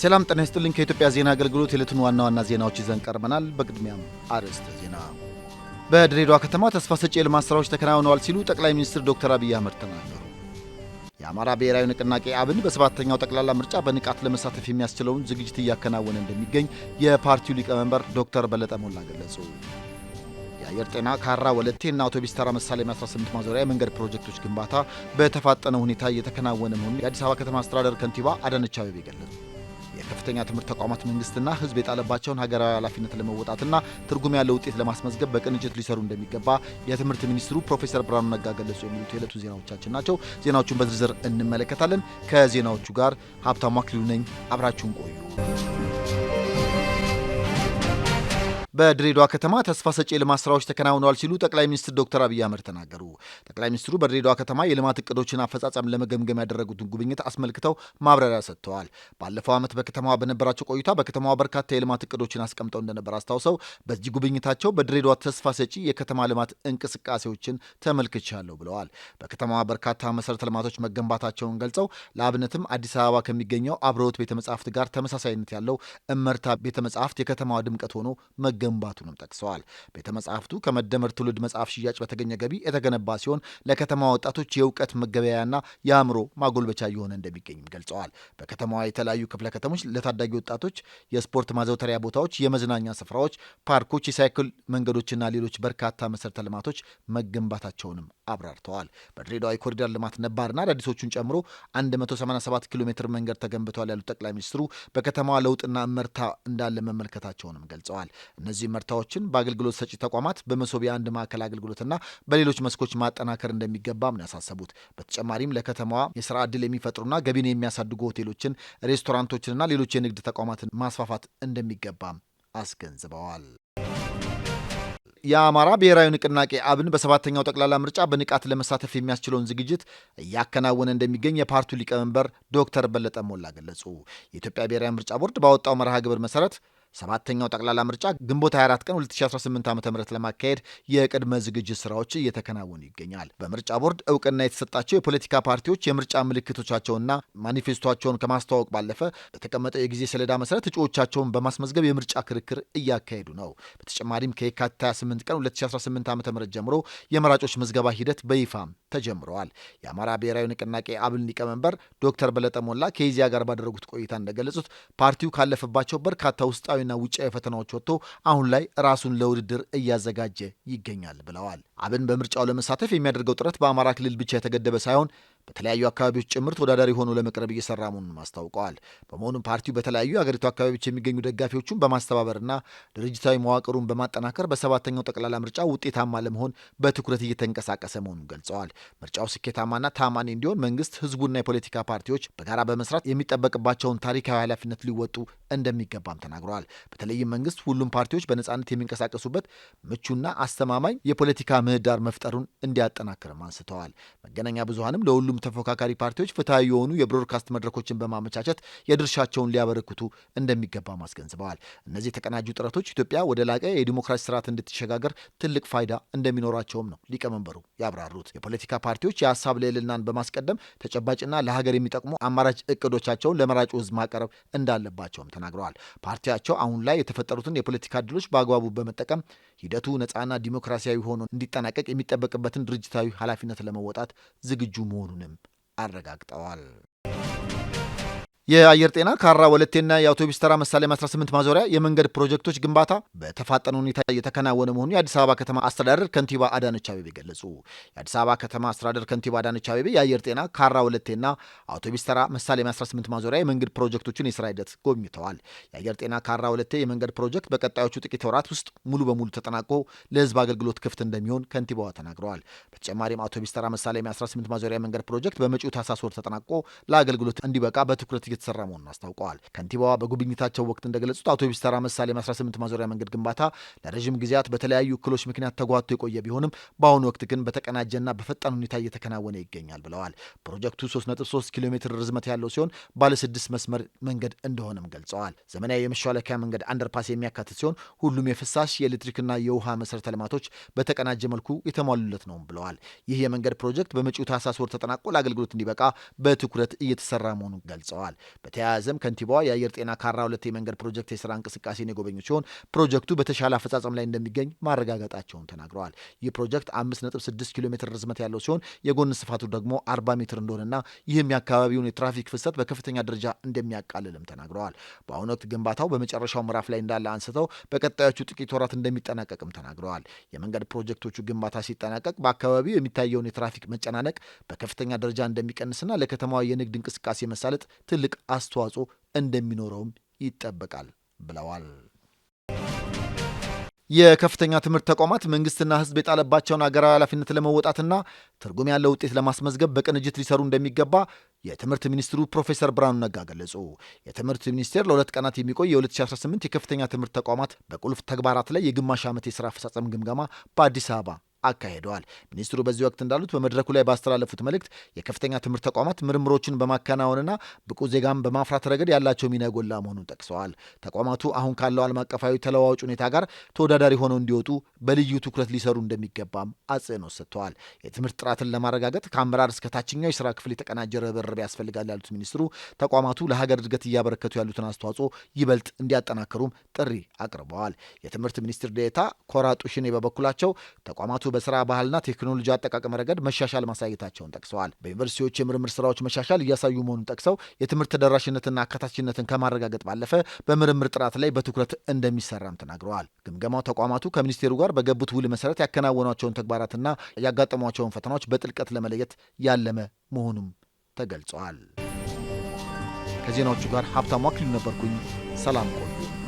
ሰላም ጤና ይስጥልኝ። ከኢትዮጵያ ዜና አገልግሎት የዕለቱን ዋና ዜናዎች ይዘን ቀርበናል። በቅድሚያም አርዕስተ ዜና። በድሬዳዋ ከተማ ተስፋ ሰጪ የልማት ስራዎች ተከናውነዋል ሲሉ ጠቅላይ ሚኒስትር ዶክተር አብይ አህመድ ተናገሩ። የአማራ ብሔራዊ ንቅናቄ አብን በሰባተኛው ጠቅላላ ምርጫ በንቃት ለመሳተፍ የሚያስችለውን ዝግጅት እያከናወነ እንደሚገኝ የፓርቲው ሊቀመንበር ዶክተር በለጠ ሞላ ገለጹ። የአየር ጤና ካራ ወለቴና አውቶቡስ ተራ መሳለሚያ 18 ማዞሪያ የመንገድ ፕሮጀክቶች ግንባታ በተፋጠነ ሁኔታ እየተከናወነ መሆኑን የአዲስ አበባ ከተማ አስተዳደር ከንቲባ አዳነች አቤቤ ገለጹ። የከፍተኛ ትምህርት ተቋማት መንግስትና ህዝብ የጣለባቸውን ሀገራዊ ኃላፊነት ለመወጣትና ትርጉም ያለው ውጤት ለማስመዝገብ በቅንጅት ሊሰሩ እንደሚገባ የትምህርት ሚኒስትሩ ፕሮፌሰር ብርሃኑ ነጋ ገለጹ። የሚሉት የዕለቱ ዜናዎቻችን ናቸው። ዜናዎቹን በዝርዝር እንመለከታለን። ከዜናዎቹ ጋር ሀብታሙ አክሊሉ ነኝ። አብራችሁን ቆዩ። በድሬዳዋ ከተማ ተስፋ ሰጪ የልማት ስራዎች ተከናውነዋል ሲሉ ጠቅላይ ሚኒስትር ዶክተር አብይ አህመድ ተናገሩ። ጠቅላይ ሚኒስትሩ በድሬዳዋ ከተማ የልማት እቅዶችን አፈጻጸም ለመገምገም ያደረጉትን ጉብኝት አስመልክተው ማብራሪያ ሰጥተዋል። ባለፈው ዓመት በከተማዋ በነበራቸው ቆይታ በከተማዋ በርካታ የልማት እቅዶችን አስቀምጠው እንደነበር አስታውሰው በዚህ ጉብኝታቸው በድሬዳዋ ተስፋ ሰጪ የከተማ ልማት እንቅስቃሴዎችን ተመልክቻለሁ ብለዋል። በከተማዋ በርካታ መሰረተ ልማቶች መገንባታቸውን ገልጸው ለአብነትም አዲስ አበባ ከሚገኘው አብርሆት ቤተ መጻሕፍት ጋር ተመሳሳይነት ያለው እመርታ ቤተ መጻሕፍት የከተማዋ ድምቀት ሆኖ መገንባቱንም ጠቅሰዋል። ቤተ መጻሕፍቱ ከመደመር ትውልድ መጽሐፍ ሽያጭ በተገኘ ገቢ የተገነባ ሲሆን ለከተማ ወጣቶች የእውቀት መገበያያና የአእምሮ ማጎልበቻ እየሆነ እንደሚገኝም ገልጸዋል። በከተማዋ የተለያዩ ክፍለ ከተሞች ለታዳጊ ወጣቶች የስፖርት ማዘውተሪያ ቦታዎች፣ የመዝናኛ ስፍራዎች፣ ፓርኮች፣ የሳይክል መንገዶችና ሌሎች በርካታ መሰረተ ልማቶች መገንባታቸውንም አብራርተዋል። በድሬዳዋ የኮሪደር ልማት ነባርና አዳዲሶቹን ጨምሮ 187 ኪሎ ሜትር መንገድ ተገንብተዋል ያሉት ጠቅላይ ሚኒስትሩ በከተማዋ ለውጥና እመርታ እንዳለ መመልከታቸውንም ገልጸዋል። እነዚህ ምርታዎችን በአገልግሎት ሰጪ ተቋማት በመሶብ የአንድ ማዕከል አገልግሎትና በሌሎች መስኮች ማጠናከር እንደሚገባም ነው ያሳሰቡት። በተጨማሪም ለከተማዋ የስራ ዕድል የሚፈጥሩና ገቢን የሚያሳድጉ ሆቴሎችን፣ ሬስቶራንቶችንና ሌሎች የንግድ ተቋማትን ማስፋፋት እንደሚገባም አስገንዝበዋል። የአማራ ብሔራዊ ንቅናቄ አብን በሰባተኛው ጠቅላላ ምርጫ በንቃት ለመሳተፍ የሚያስችለውን ዝግጅት እያከናወነ እንደሚገኝ የፓርቲው ሊቀመንበር ዶክተር በለጠ ሞላ ገለጹ። የኢትዮጵያ ብሔራዊ ምርጫ ቦርድ ባወጣው መርሃ ግብር መሰረት ሰባተኛው ጠቅላላ ምርጫ ግንቦት 24 ቀን 2018 ዓ.ም ለማካሄድ የቅድመ ዝግጅት ስራዎች እየተከናወኑ ይገኛል። በምርጫ ቦርድ እውቅና የተሰጣቸው የፖለቲካ ፓርቲዎች የምርጫ ምልክቶቻቸውና ማኒፌስቶቸውን ከማስተዋወቅ ባለፈ በተቀመጠው የጊዜ ሰሌዳ መሰረት እጩዎቻቸውን በማስመዝገብ የምርጫ ክርክር እያካሄዱ ነው። በተጨማሪም ከየካቲት 28 ቀን 2018 ዓ.ም ጀምሮ የመራጮች ምዝገባ ሂደት በይፋም ተጀምረዋል። የአማራ ብሔራዊ ንቅናቄ አብን ሊቀመንበር ዶክተር በለጠ ሞላ ከኢዜአ ጋር ባደረጉት ቆይታ እንደገለጹት ፓርቲው ካለፈባቸው በርካታ ውስጣዊና ውጫዊ ፈተናዎች ወጥቶ አሁን ላይ ራሱን ለውድድር እያዘጋጀ ይገኛል ብለዋል። አብን በምርጫው ለመሳተፍ የሚያደርገው ጥረት በአማራ ክልል ብቻ የተገደበ ሳይሆን በተለያዩ አካባቢዎች ጭምር ተወዳዳሪ ሆኖ ለመቅረብ እየሰራ መሆኑን አስታውቀዋል። በመሆኑም ፓርቲው በተለያዩ የአገሪቱ አካባቢዎች የሚገኙ ደጋፊዎቹን በማስተባበርና ድርጅታዊ መዋቅሩን በማጠናከር በሰባተኛው ጠቅላላ ምርጫ ውጤታማ ለመሆን በትኩረት እየተንቀሳቀሰ መሆኑን ገልጸዋል። ምርጫው ስኬታማና ታማኒ እንዲሆን መንግስት፣ ህዝቡና የፖለቲካ ፓርቲዎች በጋራ በመስራት የሚጠበቅባቸውን ታሪካዊ ኃላፊነት ሊወጡ እንደሚገባም ተናግረዋል። በተለይም መንግስት ሁሉም ፓርቲዎች በነጻነት የሚንቀሳቀሱበት ምቹና አስተማማኝ የፖለቲካ ምህዳር መፍጠሩን እንዲያጠናክርም አንስተዋል። መገናኛ ብዙሃንም ለሁሉም ተፎካካሪ ፓርቲዎች ፍትሐዊ የሆኑ የብሮድካስት መድረኮችን በማመቻቸት የድርሻቸውን ሊያበረክቱ እንደሚገባም አስገንዝበዋል። እነዚህ የተቀናጁ ጥረቶች ኢትዮጵያ ወደ ላቀ የዲሞክራሲ ስርዓት እንድትሸጋገር ትልቅ ፋይዳ እንደሚኖራቸውም ነው ሊቀመንበሩ ያብራሩት። የፖለቲካ ፓርቲዎች የሀሳብ ልዕልናን በማስቀደም ተጨባጭና ለሀገር የሚጠቅሙ አማራጭ እቅዶቻቸውን ለመራጩ ህዝብ ማቅረብ እንዳለባቸውም ተናግረዋል። ፓርቲያቸው አሁን ላይ የተፈጠሩትን የፖለቲካ እድሎች በአግባቡ በመጠቀም ሂደቱ ነፃና ዲሞክራሲያዊ ሆኖ እንዲጠናቀቅ የሚጠበቅበትን ድርጅታዊ ኃላፊነት ለመወጣት ዝግጁ መሆኑንም አረጋግጠዋል። የአየር ጤና ካራ ወለቴና የአውቶቡስ ተራ መሳለሚያ 18 ማዞሪያ የመንገድ ፕሮጀክቶች ግንባታ በተፋጠነ ሁኔታ እየተከናወነ መሆኑን የአዲስ አበባ ከተማ አስተዳደር ከንቲባ አዳነች አቤቤ ገለጹ። የአዲስ አበባ ከተማ አስተዳደር ከንቲባ አዳነች አቤቤ የአየር ጤና ካራ ወለቴና አውቶቡስ ተራ መሳለሚያ 18 ማዞሪያ የመንገድ ፕሮጀክቶችን የስራ ሂደት ጎብኝተዋል። የአየር ጤና ካራ ወለቴ የመንገድ ፕሮጀክት በቀጣዮቹ ጥቂት ወራት ውስጥ ሙሉ በሙሉ ተጠናቆ ለህዝብ አገልግሎት ክፍት እንደሚሆን ከንቲባዋ ተናግረዋል። በተጨማሪም አውቶቡስ ተራ መሳለሚያ 18 ማዞሪያ የመንገድ ፕሮጀክት በመጪው ታህሳስ ወር ተጠናቆ ለአገልግሎት እንዲበቃ በትኩረት እየተሰራ መሆኑን አስታውቀዋል። ከንቲባዋ በጉብኝታቸው ወቅት እንደገለጹት አውቶቡስ ተራ መሳለሚያ 18 ማዞሪያ መንገድ ግንባታ ለረዥም ጊዜያት በተለያዩ እክሎች ምክንያት ተጓቶ የቆየ ቢሆንም በአሁኑ ወቅት ግን በተቀናጀና በፈጣን ሁኔታ እየተከናወነ ይገኛል ብለዋል። ፕሮጀክቱ 3.3 ኪሎ ሜትር ርዝመት ያለው ሲሆን ባለ 6 መስመር መንገድ እንደሆነም ገልጸዋል። ዘመናዊ የመሿለኪያ መንገድ አንደርፓስ የሚያካትት ሲሆን ሁሉም የፍሳሽ የኤሌክትሪክና የውሃ መሰረተ ልማቶች በተቀናጀ መልኩ የተሟሉለት ነው ብለዋል። ይህ የመንገድ ፕሮጀክት በመጪው ታህሳስ ወር ተጠናቆ ለአገልግሎት እንዲበቃ በትኩረት እየተሰራ መሆኑን ገልጸዋል። በተያያዘም ከንቲባዋ የአየር ጤና ካራ 2 የመንገድ ፕሮጀክት የስራ እንቅስቃሴን የጎበኙ ሲሆን ፕሮጀክቱ በተሻለ አፈጻጸም ላይ እንደሚገኝ ማረጋገጣቸውን ተናግረዋል። ይህ ፕሮጀክት 5.6 ኪሎ ሜትር ርዝመት ያለው ሲሆን የጎን ስፋቱ ደግሞ 40 ሜትር እንደሆነና ይህም የአካባቢውን የትራፊክ ፍሰት በከፍተኛ ደረጃ እንደሚያቃልልም ተናግረዋል። በአሁኑ ወቅት ግንባታው በመጨረሻው ምዕራፍ ላይ እንዳለ አንስተው በቀጣዮቹ ጥቂት ወራት እንደሚጠናቀቅም ተናግረዋል። የመንገድ ፕሮጀክቶቹ ግንባታ ሲጠናቀቅ በአካባቢው የሚታየውን የትራፊክ መጨናነቅ በከፍተኛ ደረጃ እንደሚቀንስና ለከተማዋ የንግድ እንቅስቃሴ መሳለጥ ትልቅ አስተዋጽኦ እንደሚኖረውም ይጠበቃል ብለዋል። የከፍተኛ ትምህርት ተቋማት መንግስትና ሕዝብ የጣለባቸውን ሀገራዊ ኃላፊነት ለመወጣትና ትርጉም ያለው ውጤት ለማስመዝገብ በቅንጅት ሊሰሩ እንደሚገባ የትምህርት ሚኒስትሩ ፕሮፌሰር ብርሃኑ ነጋ ገለጹ። የትምህርት ሚኒስቴር ለ2 ቀናት የሚቆይ የ2018 የከፍተኛ ትምህርት ተቋማት በቁልፍ ተግባራት ላይ የግማሽ ዓመት የሥራ አፈጻጸም ግምገማ በአዲስ አበባ አካሂደዋል። ሚኒስትሩ በዚህ ወቅት እንዳሉት በመድረኩ ላይ ባስተላለፉት መልእክት የከፍተኛ ትምህርት ተቋማት ምርምሮችን በማከናወንና ብቁ ዜጋን በማፍራት ረገድ ያላቸው ሚና የጎላ መሆኑን ጠቅሰዋል። ተቋማቱ አሁን ካለው ዓለም አቀፋዊ ተለዋዋጭ ሁኔታ ጋር ተወዳዳሪ ሆነው እንዲወጡ በልዩ ትኩረት ሊሰሩ እንደሚገባም አጽንኦት ሰጥተዋል። የትምህርት ጥራትን ለማረጋገጥ ከአመራር እስከ ታችኛው የስራ ክፍል የተቀናጀ ርብርብ ያስፈልጋል ያሉት ሚኒስትሩ ተቋማቱ ለሀገር እድገት እያበረከቱ ያሉትን አስተዋጽኦ ይበልጥ እንዲያጠናክሩም ጥሪ አቅርበዋል። የትምህርት ሚኒስትር ዴኤታ ኮራ ጡሽኔ በበኩላቸው ተቋማቱ በስራ ባህልና ቴክኖሎጂ አጠቃቀም ረገድ መሻሻል ማሳየታቸውን ጠቅሰዋል። በዩኒቨርሲቲዎች የምርምር ስራዎች መሻሻል እያሳዩ መሆኑን ጠቅሰው የትምህርት ተደራሽነትና አካታችነትን ከማረጋገጥ ባለፈ በምርምር ጥራት ላይ በትኩረት እንደሚሰራም ተናግረዋል። ግምገማው ተቋማቱ ከሚኒስቴሩ ጋር በገቡት ውል መሰረት ያከናወኗቸውን ተግባራትና ያጋጠሟቸውን ፈተናዎች በጥልቀት ለመለየት ያለመ መሆኑም ተገልጸዋል። ከዜናዎቹ ጋር ሀብታሙ አክሊሉ ነበርኩኝ። ሰላም ቆዩ።